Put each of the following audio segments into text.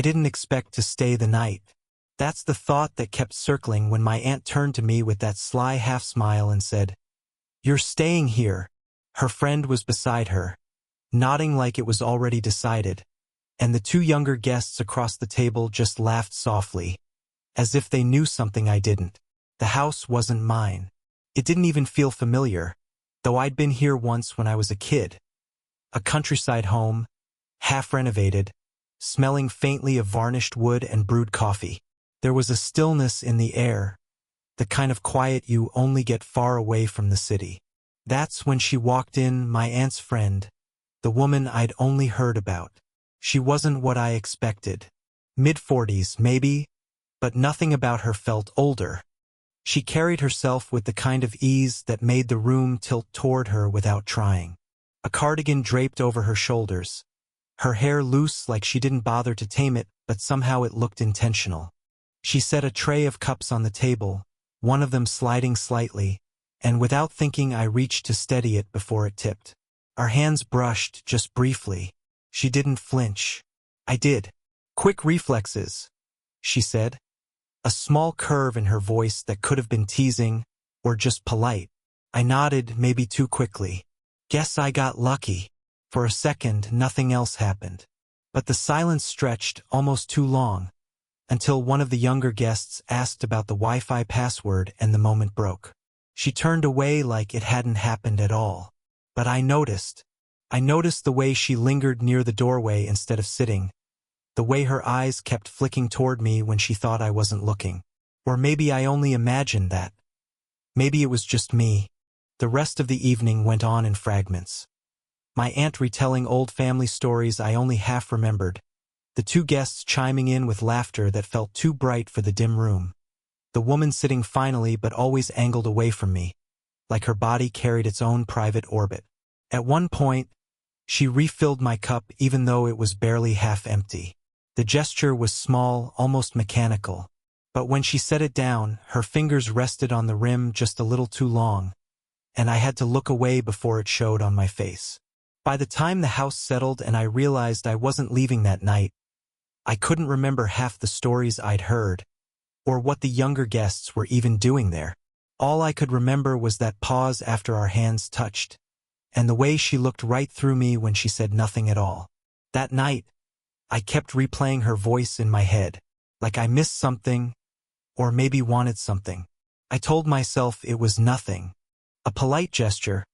I didn't expect to stay the night. That's the thought that kept circling when my aunt turned to me with that sly half-smile and said, "You're staying here." Her friend was beside her, nodding like it was already decided, and the two younger guests across the table just laughed softly, as if they knew something I didn't. The house wasn't mine. It didn't even feel familiar, though I'd been here once when I was a kid. A countryside home, half-renovated, smelling faintly of varnished wood and brewed coffee. There was a stillness in the air, the kind of quiet you only get far away from the city. That's when she walked in, my aunt's friend, the woman I'd only heard about. She wasn't what I expected. Mid-40s, maybe, but nothing about her felt older. She carried herself with the kind of ease that made the room tilt toward her without trying. A cardigan draped over her shoulders, her hair loose like she didn't bother to tame it, but somehow it looked intentional. She set a tray of cups on the table, one of them sliding slightly, and without thinking I reached to steady it before it tipped. Our hands brushed just briefly. She didn't flinch. I did. "Quick reflexes," she said. A small curve in her voice that could have been teasing, or just polite. I nodded, maybe too quickly. Guess I got lucky. For a second, nothing else happened. But the silence stretched almost too long, until one of the younger guests asked about the Wi-Fi password and the moment broke. She turned away like it hadn't happened at all. But I noticed. I noticed the way she lingered near the doorway instead of sitting, the way her eyes kept flicking toward me when she thought I wasn't looking. Or maybe I only imagined that. Maybe it was just me. The rest of the evening went on in fragments. My aunt retelling old family stories I only half remembered, the two guests chiming in with laughter that felt too bright for the dim room, the woman sitting finally but always angled away from me, like her body carried its own private orbit. At one point, she refilled my cup even though it was barely half empty. The gesture was small, almost mechanical, but when she set it down, her fingers rested on the rim just a little too long, and I had to look away before it showed on my face. By the time the house settled and I realized I wasn't leaving that night, I couldn't remember half the stories I'd heard, or what the younger guests were even doing there. All I could remember was that pause after our hands touched, and the way she looked right through me when she said nothing at all. That night, I kept replaying her voice in my head, like I missed something, or maybe wanted something. I told myself it was nothing. A polite gesture,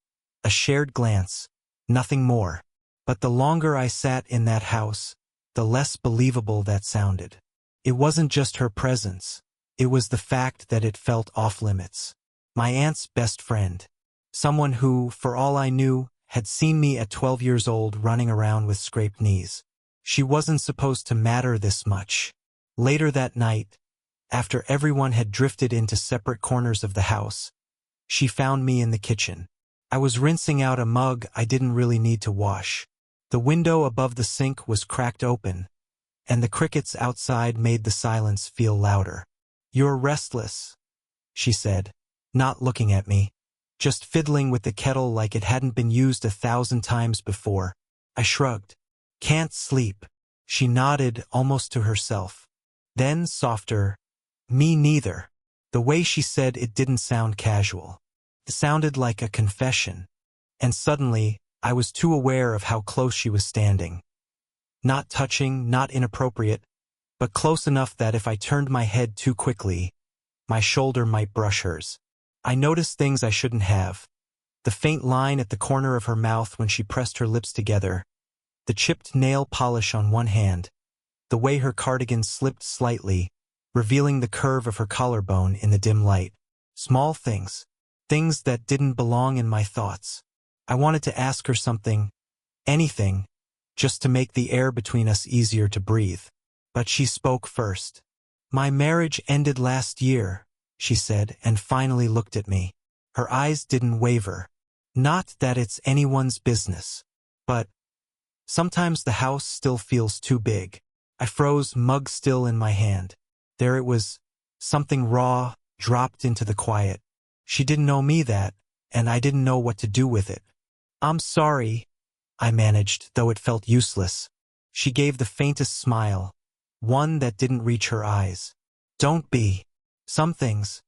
a shared glance, nothing more. But the longer I sat in that house, the less believable that sounded. It wasn't just her presence. It was the fact that it felt off-limits. My aunt's best friend. Someone who, for all I knew, had seen me at 12 years old running around with scraped knees. She wasn't supposed to matter this much. Later that night, after everyone had drifted into separate corners of the house, she found me in the kitchen. I was rinsing out a mug I didn't really need to wash. The window above the sink was cracked open, and the crickets outside made the silence feel louder. "You're restless," she said, not looking at me, just fiddling with the kettle like it hadn't been used 1,000 times before. I shrugged. "Can't sleep." She nodded almost to herself. Then, softer, "Me neither." The way she said it didn't sound casual. It sounded like a confession. And suddenly, I was too aware of how close she was standing. Not touching, not inappropriate, but close enough that if I turned my head too quickly, my shoulder might brush hers. I noticed things I shouldn't have. The faint line at the corner of her mouth when she pressed her lips together, the chipped nail polish on one hand, the way her cardigan slipped slightly, revealing the curve of her collarbone in the dim light. Small things. Things that didn't belong in my thoughts. I wanted to ask her something, anything, just to make the air between us easier to breathe. But she spoke first. "My marriage ended last year," she said, and finally looked at me. Her eyes didn't waver. "Not that it's anyone's business, but sometimes the house still feels too big." I froze, mug still in my hand. There it was, something raw, dropped into the quiet. She didn't know me that, and I didn't know what to do with it. "I'm sorry," I managed, though it felt useless. She gave the faintest smile, one that didn't reach her eyes. Don't be. Some things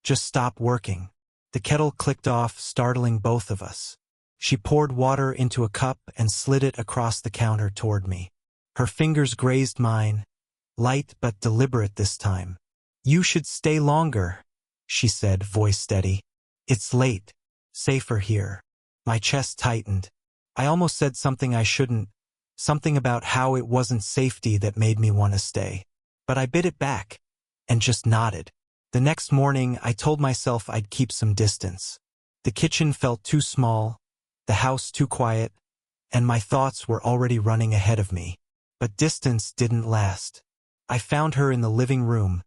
just stop working. The kettle clicked off, startling both of us. She poured water into a cup and slid it across the counter toward me. Her fingers grazed mine, light but deliberate this time. You should stay longer, she said, voice steady. It's late. Safer here. My chest tightened. I almost said something I shouldn't, something about how it wasn't safety that made me want to stay. But I bit it back and just nodded. The next morning, I told myself I'd keep some distance. The kitchen felt too small, the house too quiet, and my thoughts were already running ahead of me. But distance didn't last. I found her in the living room,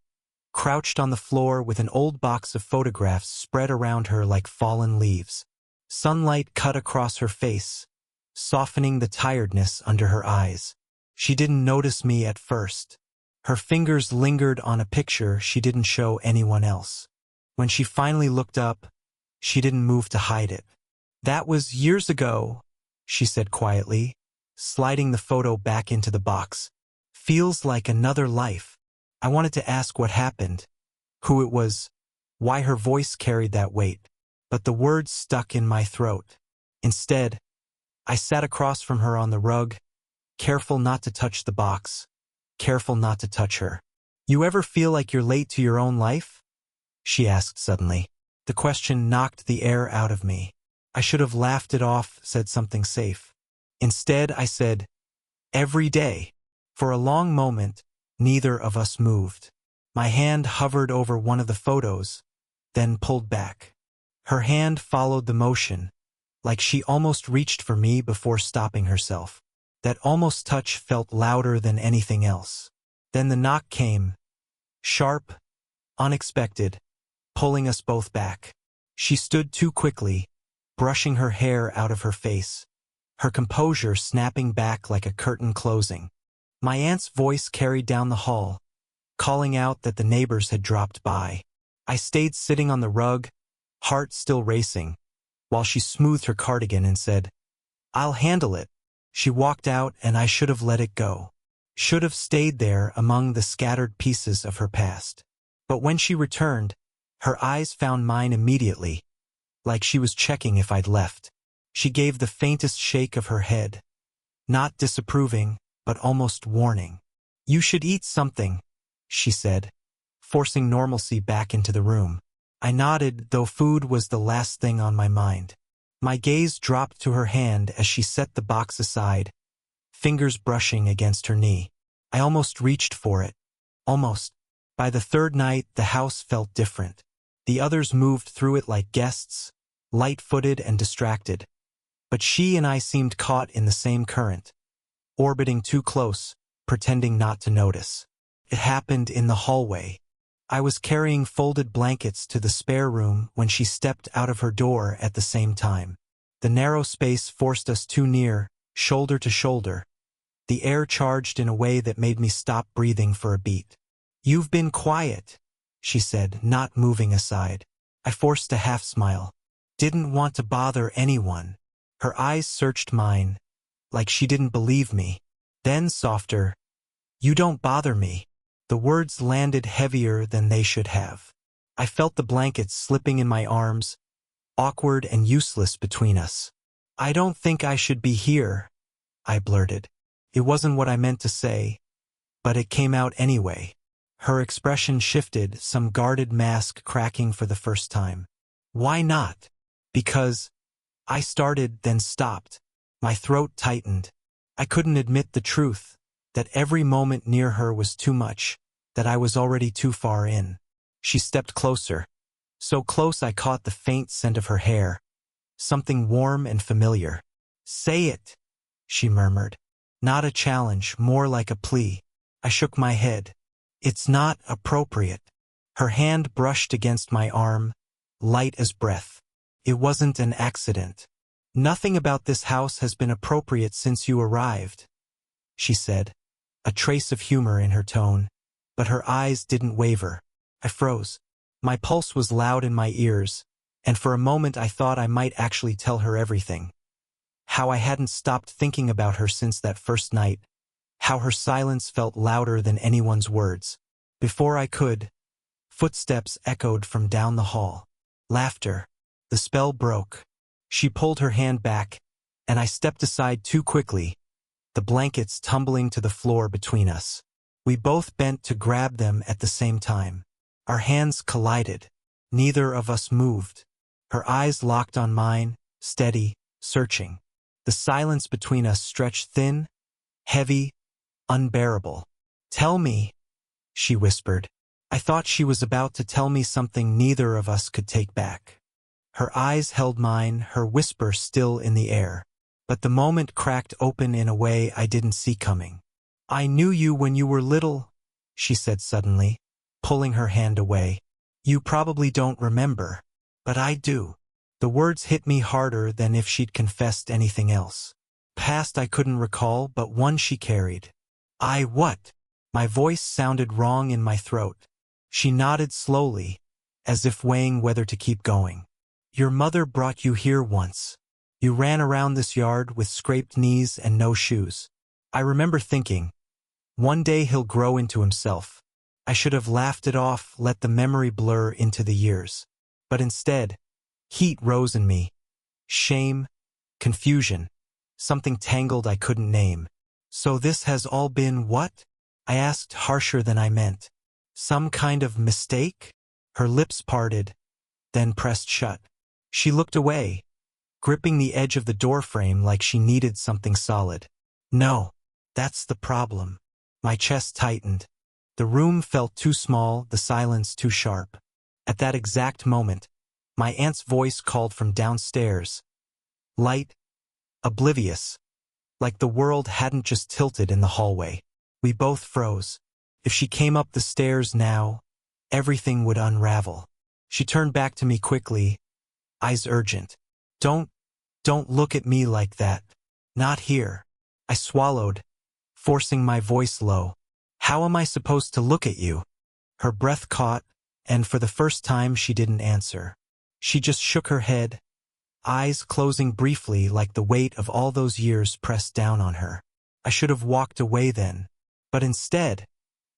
crouched on the floor with an old box of photographs spread around her like fallen leaves. Sunlight cut across her face, softening the tiredness under her eyes. She didn't notice me at first. Her fingers lingered on a picture she didn't show anyone else. When she finally looked up, she didn't move to hide it. That was years ago, she said quietly, sliding the photo back into the box. Feels like another life. I wanted to ask what happened, who it was, why her voice carried that weight, but the words stuck in my throat. Instead, I sat across from her on the rug, careful not to touch the box, careful not to touch her. You ever feel like you're late to your own life? She asked suddenly. The question knocked the air out of me. I should have laughed it off, said something safe. Instead, I said, every day. For a long moment, neither of us moved. My hand hovered over one of the photos, then pulled back. Her hand followed the motion, like she almost reached for me before stopping herself. That almost touch felt louder than anything else. Then the knock came, sharp, unexpected, pulling us both back. She stood too quickly, brushing her hair out of her face, her composure snapping back like a curtain closing. My aunt's voice carried down the hall, calling out that the neighbors had dropped by. I stayed sitting on the rug, heart still racing, while she smoothed her cardigan and said, I'll handle it. She walked out and I should have let it go. Should have stayed there among the scattered pieces of her past. But when she returned, her eyes found mine immediately, like she was checking if I'd left. She gave the faintest shake of her head, not disapproving, but almost warning. You should eat something, she said, forcing normalcy back into the room. I nodded, though food was the last thing on my mind. My gaze dropped to her hand as she set the box aside, fingers brushing against her knee. I almost reached for it. Almost. By the third night, the house felt different. The others moved through it like guests, light-footed and distracted. But she and I seemed caught in the same current, orbiting too close, pretending not to notice. It happened in the hallway. I was carrying folded blankets to the spare room when she stepped out of her door at the same time. The narrow space forced us too near, shoulder to shoulder. The air charged in a way that made me stop breathing for a beat. You've been quiet, she said, not moving aside. I forced a half-smile. Didn't want to bother anyone. Her eyes searched mine, like she didn't believe me. Then softer, you don't bother me. The words landed heavier than they should have. I felt the blankets slipping in my arms, awkward and useless between us. I don't think I should be here, I blurted. It wasn't what I meant to say, but it came out anyway. Her expression shifted, some guarded mask cracking for the first time. Why not? Because I started, then stopped. My throat tightened. I couldn't admit the truth, that every moment near her was too much, that I was already too far in. She stepped closer. So close I caught the faint scent of her hair, something warm and familiar. Say it, she murmured. Not a challenge, more like a plea. I shook my head. It's not appropriate. Her hand brushed against my arm, light as breath. It wasn't an accident. Nothing about this house has been appropriate since you arrived, she said, a trace of humor in her tone, but her eyes didn't waver. I froze. My pulse was loud in my ears, and for a moment I thought I might actually tell her everything. How I hadn't stopped thinking about her since that first night, how her silence felt louder than anyone's words. Before I could, footsteps echoed from down the hall. Laughter. The spell broke. She pulled her hand back, and I stepped aside too quickly, the blankets tumbling to the floor between us. We both bent to grab them at the same time. Our hands collided. Neither of us moved. Her eyes locked on mine, steady, searching. The silence between us stretched thin, heavy, unbearable. "Tell me," she whispered. I thought she was about to tell me something neither of us could take back. Her eyes held mine, her whisper still in the air. But the moment cracked open in a way I didn't see coming. "I knew you when you were little," she said suddenly, pulling her hand away. "You probably don't remember, but I do." The words hit me harder than if she'd confessed anything else. Past I couldn't recall, but one she carried. What? My voice sounded wrong in my throat. She nodded slowly, as if weighing whether to keep going. "Your mother brought you here once. You ran around this yard with scraped knees and no shoes." I remember thinking, one day he'll grow into himself. I should have laughed it off, let the memory blur into the years. But instead, heat rose in me. Shame, confusion, something tangled I couldn't name. "So this has all been what?" I asked, harsher than I meant. "Some kind of mistake?" Her lips parted, then pressed shut. She looked away, gripping the edge of the doorframe like she needed something solid. "No, that's the problem." My chest tightened. The room felt too small, the silence too sharp. At that exact moment, my aunt's voice called from downstairs. Light, oblivious, like the world hadn't just tilted in the hallway. We both froze. If she came up the stairs now, everything would unravel. She turned back to me quickly, eyes urgent. Don't look at me like that. Not here." I swallowed, forcing my voice low. "How am I supposed to look at you?" Her breath caught, and for the first time she didn't answer. She just shook her head, eyes closing briefly like the weight of all those years pressed down on her. I should have walked away then, but instead,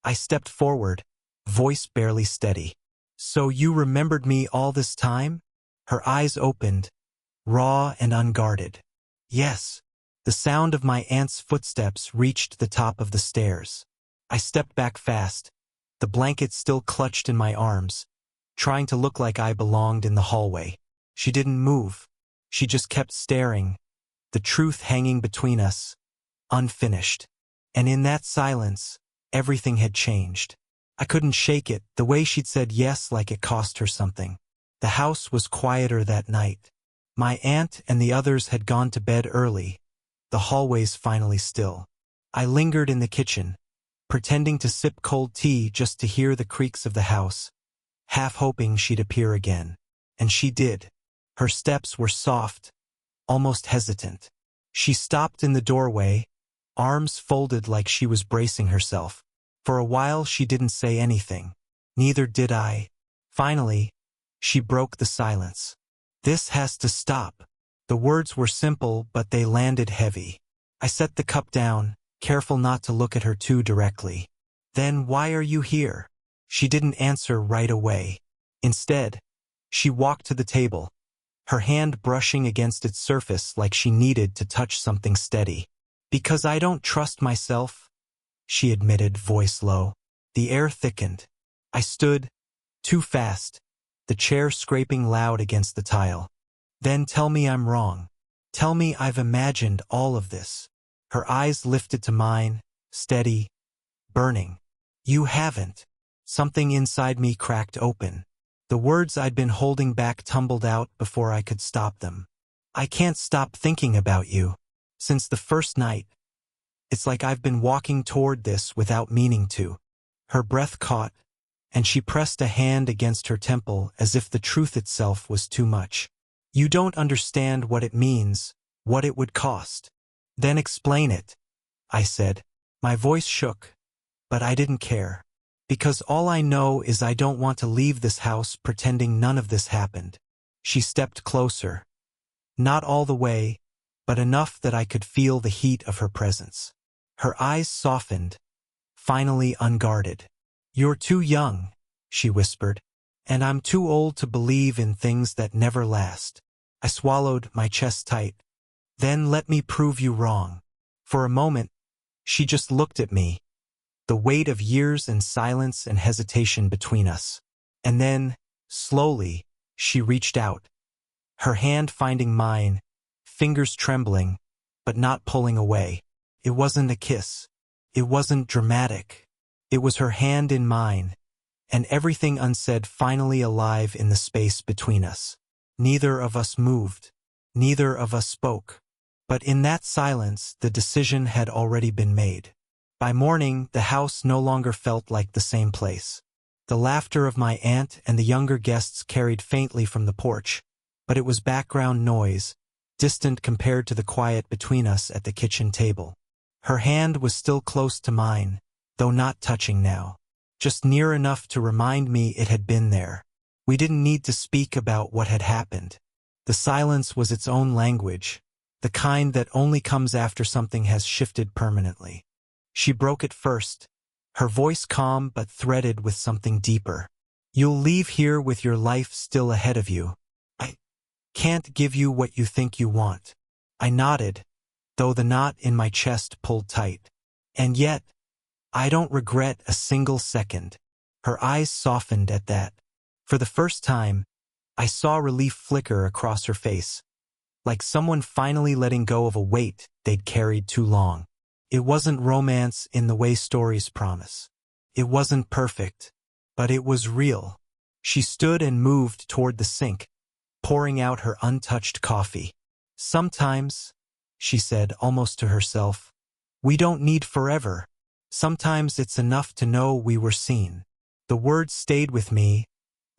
I stepped forward, voice barely steady. "So you remembered me all this time?" Her eyes opened, raw and unguarded. "Yes." The sound of my aunt's footsteps reached the top of the stairs. I stepped back fast, the blanket still clutched in my arms, trying to look like I belonged in the hallway. She didn't move. She just kept staring, the truth hanging between us, unfinished. And in that silence, everything had changed. I couldn't shake it, the way she'd said yes like it cost her something. The house was quieter that night. My aunt and the others had gone to bed early, the hallways finally still. I lingered in the kitchen, pretending to sip cold tea just to hear the creaks of the house, half hoping she'd appear again. And she did. Her steps were soft, almost hesitant. She stopped in the doorway, arms folded like she was bracing herself. For a while she didn't say anything. Neither did I. Finally, she broke the silence. "This has to stop." The words were simple, but they landed heavy. I set the cup down, careful not to look at her too directly. "Then why are you here?" She didn't answer right away. Instead, she walked to the table, her hand brushing against its surface like she needed to touch something steady. "Because I don't trust myself," she admitted, voice low. The air thickened. I stood, too fast, the chair scraping loud against the tile. "Then tell me I'm wrong. Tell me I've imagined all of this." Her eyes lifted to mine, steady, burning. "You haven't." Something inside me cracked open. The words I'd been holding back tumbled out before I could stop them. "I can't stop thinking about you. Since the first night. It's like I've been walking toward this without meaning to." Her breath caught, and she pressed a hand against her temple as if the truth itself was too much. "You don't understand what it means, what it would cost." "Then explain it," I said. My voice shook, but I didn't care. "Because all I know is I don't want to leave this house pretending none of this happened." She stepped closer. Not all the way, but enough that I could feel the heat of her presence. Her eyes softened, finally unguarded. "You're too young," she whispered, "and I'm too old to believe in things that never last." I swallowed, my chest tight. "Then let me prove you wrong." For a moment, she just looked at me, the weight of years and silence and hesitation between us. And then, slowly, she reached out, her hand finding mine, fingers trembling, but not pulling away. It wasn't a kiss. It wasn't dramatic. It was her hand in mine, and everything unsaid finally alive in the space between us. Neither of us moved. Neither of us spoke. But in that silence, the decision had already been made. By morning, the house no longer felt like the same place. The laughter of my aunt and the younger guests carried faintly from the porch, but it was background noise, distant compared to the quiet between us at the kitchen table. Her hand was still close to mine, though not touching now, just near enough to remind me it had been there. We didn't need to speak about what had happened. The silence was its own language, the kind that only comes after something has shifted permanently. She broke it first, her voice calm but threaded with something deeper. "You'll leave here with your life still ahead of you. I can't give you what you think you want." I nodded, though the knot in my chest pulled tight. "And yet, I don't regret a single second." Her eyes softened at that. For the first time, I saw relief flicker across her face, like someone finally letting go of a weight they'd carried too long. It wasn't romance in the way stories promise. It wasn't perfect, but it was real. She stood and moved toward the sink, pouring out her untouched coffee. "Sometimes," she said almost to herself, "we don't need forever. Sometimes it's enough to know we were seen." The words stayed with me,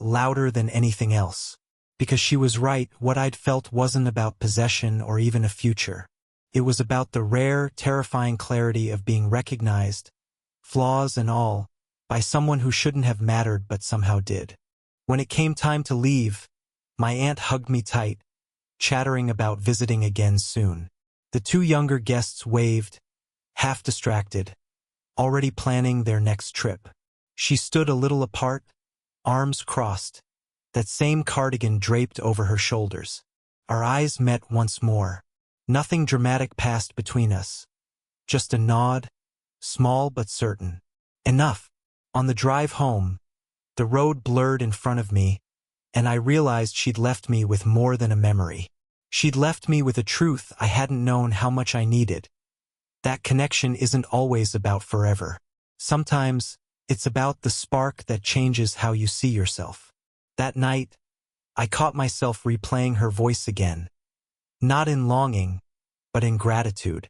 louder than anything else. Because she was right, what I'd felt wasn't about possession or even a future. It was about the rare, terrifying clarity of being recognized, flaws and all, by someone who shouldn't have mattered but somehow did. When it came time to leave, my aunt hugged me tight, chattering about visiting again soon. The two younger guests waved, half distracted, already planning their next trip. She stood a little apart, arms crossed, that same cardigan draped over her shoulders. Our eyes met once more. Nothing dramatic passed between us. Just a nod, small but certain. Enough. On the drive home, the road blurred in front of me, and I realized she'd left me with more than a memory. She'd left me with a truth I hadn't known how much I needed. That connection isn't always about forever. Sometimes, it's about the spark that changes how you see yourself. That night, I caught myself replaying her voice again. Not in longing, but in gratitude.